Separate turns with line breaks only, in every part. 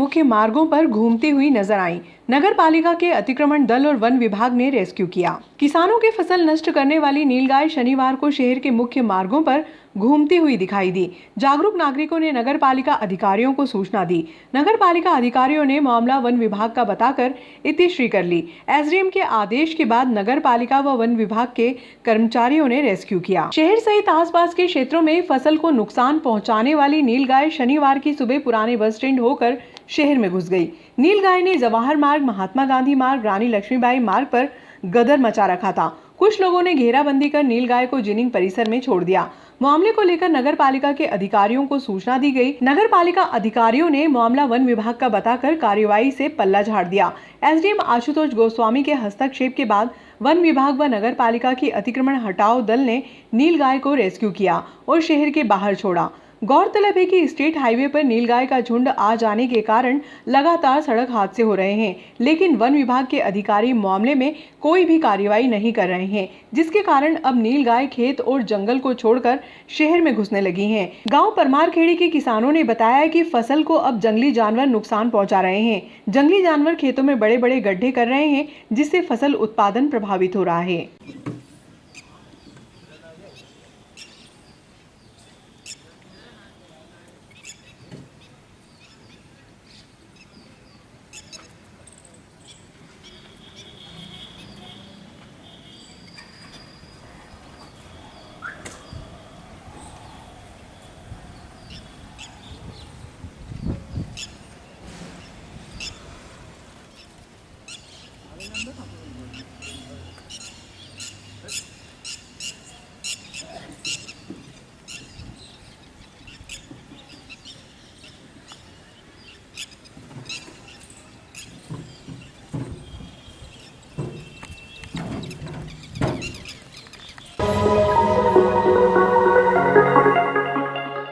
मुख्य मार्गों पर घूमती हुई नजर आई। नगर पालिका के अतिक्रमण दल और वन विभाग ने रेस्क्यू किया। किसानों की फसल नष्ट करने वाली नीलगाय शनिवार को शहर के मुख्य मार्गों पर घूमती हुई दिखाई दी। जागरूक नागरिकों ने नगर पालिका अधिकारियों को सूचना दी। नगर पालिका अधिकारियों ने मामला वन विभाग का बताकर इतिश्री कर ली। एसडीएम के आदेश के बाद नगर पालिका व वन विभाग के कर्मचारियों ने रेस्क्यू किया। शहर सहित आसपास के क्षेत्रों में फसल को नुकसान पहुंचाने वाली नीलगाय शनिवार की सुबह पुराने बस स्टैंड होकर शहर में घुस गई। नीलगाय ने जवाहर मार्ग, महात्मा गांधी मार्ग, रानी लक्ष्मीबाई मार्ग पर गदर मचा रखा था। कुछ लोगों ने घेराबंदी कर नीलगाय को जिनिंग परिसर में छोड़ दिया। मामले को लेकर नगर पालिका के अधिकारियों को सूचना दी गई। नगर पालिका अधिकारियों ने मामला वन विभाग का बताकर कार्यवाही से पल्ला झाड़ दिया। एसडीएम आशुतोष गोस्वामी के हस्तक्षेप के बाद वन विभाग व नगर पालिका की अतिक्रमण हटाओ दल ने नीलगाय को रेस्क्यू किया और शहर के बाहर छोड़ा। गौरतलब है कि स्टेट हाईवे पर नीलगाय का झुंड आ जाने के कारण लगातार सड़क हादसे हो रहे हैं, लेकिन वन विभाग के अधिकारी मामले में कोई भी कार्रवाई नहीं कर रहे हैं, जिसके कारण अब नीलगाय खेत और जंगल को छोड़कर शहर में घुसने लगी हैं। गांव परमारखेड़ी के किसानों ने बताया कि फसल को अब जंगली जानवर नुकसान पहुंचा रहे हैं। जंगली जानवर खेतों में बड़े बड़े गड्ढे कर रहे हैं, जिससे फसल उत्पादन प्रभावित हो रहा है।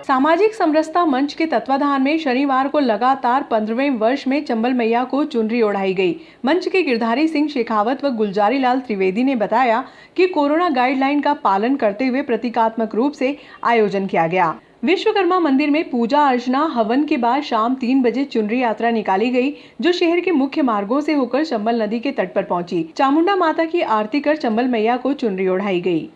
सामाजिक समरसता मंच के तत्वाधान में शनिवार को लगातार 15वें वर्ष में चंबल मैया को चुनरी ओढ़ाई गई। मंच के गिरधारी सिंह शेखावत व गुलजारी लाल त्रिवेदी ने बताया कि कोरोना गाइडलाइन का पालन करते हुए प्रतीकात्मक रूप से आयोजन किया गया। विश्वकर्मा मंदिर में पूजा अर्चना हवन के बाद शाम 3 बजे चुनरी यात्रा निकाली गई, जो शहर के मुख्य मार्गों से होकर चंबल नदी के तट पर पहुंची। चामुंडा माता की आरती कर चंबल मैया को चुनरी ओढ़ाई गई।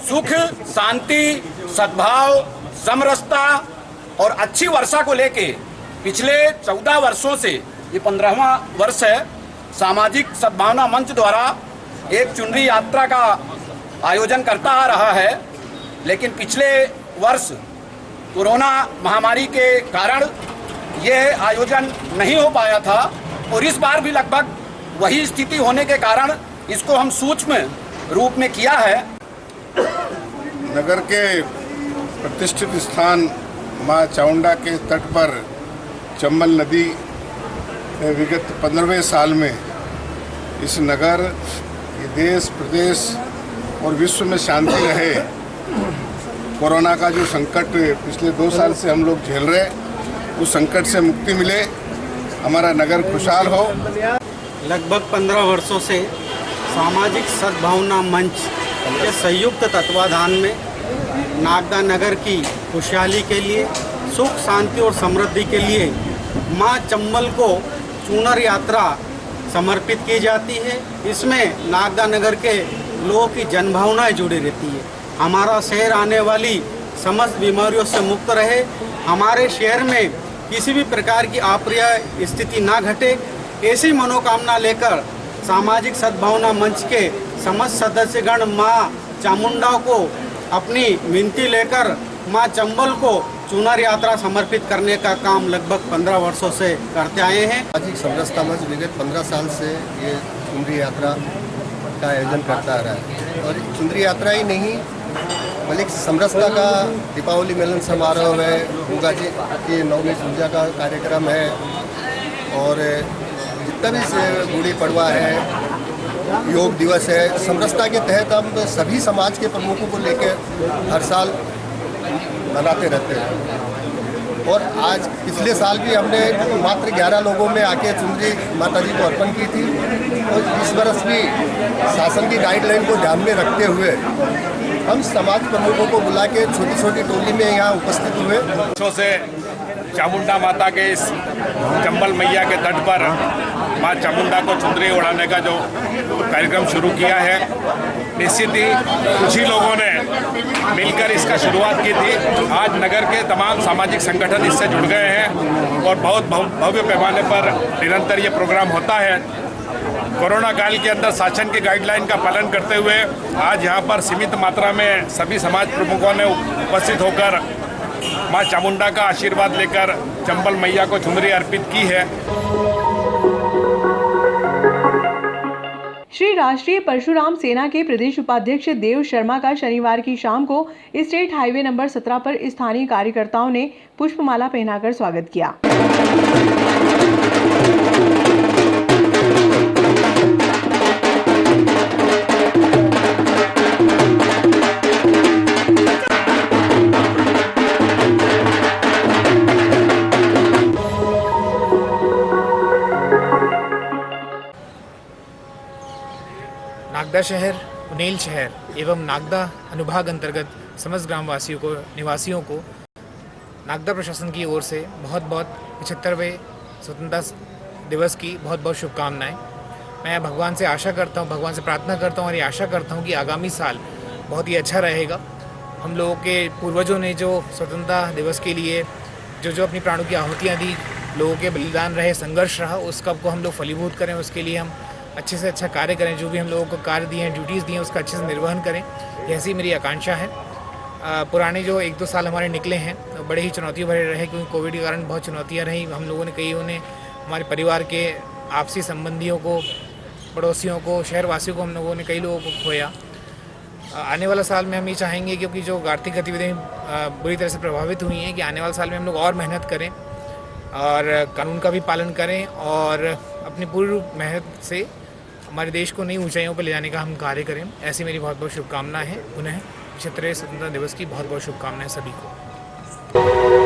सुख, शांति, सद्भाव, समरसता और अच्छी वर्षा को लेके पिछले 14 वर्षों से ये 15वां वर्ष है, सामाजिक सद्भावना मंच द्वारा एक चुनरी यात्रा का आयोजन करता आ रहा है। लेकिन पिछले वर्ष कोरोना महामारी के कारण यह आयोजन नहीं हो पाया था और इस बार भी लगभग वही स्थिति होने के कारण इसको हम सूक्ष्म रूप में किया है।
नगर के प्रतिष्ठित स्थान मां चामुंडा के तट पर चंबल नदी विगत 15वें साल में इस नगर, ये देश, प्रदेश और विश्व में शांति रहे। कोरोना का जो संकट पिछले 2 साल से हम लोग झेल रहे, उस संकट से मुक्ति मिले, हमारा नगर खुशहाल हो।
लगभग 15 वर्षों से सामाजिक सद्भावना मंच के संयुक्त तत्वाधान में नागदा नगर की खुशहाली के लिए, सुख, शांति और समृद्धि के लिए मां चंबल को चूनर यात्रा समर्पित की जाती है। इसमें नागदा नगर के लोगों की जनभावनाएं जुड़ी रहती है। हमारा शहर आने वाली समस्त बीमारियों से मुक्त रहे, हमारे शहर में किसी भी प्रकार की अप्रिय स्थिति ना घटे, ऐसी मनोकामना लेकर सामाजिक सद्भावना मंच के समस्त सदस्यगण मां चामुंडा को अपनी विनती लेकर मां चंबल को चुनर यात्रा समर्पित करने का काम लगभग 15 वर्षों से करते आए हैं।
सामाजिक समरसता मंच विगत 15 साल से ये चुनरी यात्रा का आयोजन करता आ रहा है और चुनरी यात्रा ही नहीं बल्कि समरसता का दीपावली मिलन समारोह है, गंगा जी की नवमी पूजा का कार्यक्रम है और जितना भी गुड़ी पड़वा है, योग दिवस है, समरसता के तहत हम सभी समाज के प्रमुखों को लेकर हर साल मनाते रहते हैं। और आज पिछले साल भी हमने मात्र 11 लोगों में आके चुनरी माता जी को अर्पण की थी और इस बरस भी शासन की गाइडलाइन को ध्यान में रखते हुए हम समाज प्रमुखों को बुला के छोटी छोटी टोली में यहाँ उपस्थित हुए।
वर्षों से चामुंडा माता के इस चंबल मैया के तट पर मां चामुंडा को चुनरी उड़ाने का जो कार्यक्रम शुरू किया है, निश्चित ही कुछ ही लोगों ने मिलकर इसका शुरुआत की थी। आज नगर के तमाम सामाजिक संगठन इससे जुड़ गए हैं और बहुत भव्य पैमाने पर निरंतर ये प्रोग्राम होता है। कोरोना काल के अंदर शासन के गाइडलाइन का पालन करते हुए आज यहाँ पर सीमित मात्रा में सभी समाज प्रमुखों ने उपस्थित होकर मां चामुंडा का आशीर्वाद लेकर चंबल मैया को चुनरी अर्पित की है।
श्री राष्ट्रीय परशुराम सेना के प्रदेश उपाध्यक्ष देव शर्मा का शनिवार की शाम को स्टेट हाईवे नंबर 17 पर स्थानीय कार्यकर्ताओं ने पुष्पमाला पहनाकर स्वागत किया।
नागदा शहर, उनेल शहर एवं नागदा अनुभाग अंतर्गत समस्त ग्रामवासियों को, निवासियों को नागदा प्रशासन की ओर से बहुत बहुत 75वें स्वतंत्रता दिवस की बहुत बहुत शुभकामनाएं। मैं भगवान से आशा करता हूं, भगवान से प्रार्थना करता हूं और ये आशा करता हूं कि आगामी साल बहुत ही अच्छा रहेगा। हम लोगों के पूर्वजों ने जो स्वतंत्रता दिवस के लिए जो अपनी प्राणों की आहुतियाँ दी, लोगों के बलिदान रहे, संघर्ष रहा, उसका को हम लोग फलीभूत करें, उसके लिए हम अच्छे से अच्छा कार्य करें। जो भी हम लोगों को कार्य दिए हैं, ड्यूटीज़ दी हैं, उसका अच्छे से निर्वहन करें, ऐसी मेरी आकांक्षा है। पुराने जो 1-2 साल हमारे निकले हैं बड़े ही चुनौतियों भरे रहे, क्योंकि कोविड के कारण बहुत चुनौतियाँ रही। हम लोगों ने कईयों ने हमारे परिवार के आपसी संबंधियों को, पड़ोसियों को, शहरवासियों को, हम लोगों ने कई लोगों को खोया। आने वाला साल में हम ये चाहेंगे, क्योंकि जो आर्थिक गतिविधियाँ बुरी तरह से प्रभावित हुई हैं, कि आने वाले साल में हम लोग और मेहनत करें और कानून का भी पालन करें और अपनी पूरी मेहनत से हमारे देश को नई ऊंचाइयों पर ले जाने का हम कार्य करें। ऐसी मेरी बहुत बहुत शुभकामनाएं हैं। पुनः 75वें स्वतंत्रता दिवस की बहुत बहुत शुभकामनाएं सभी को।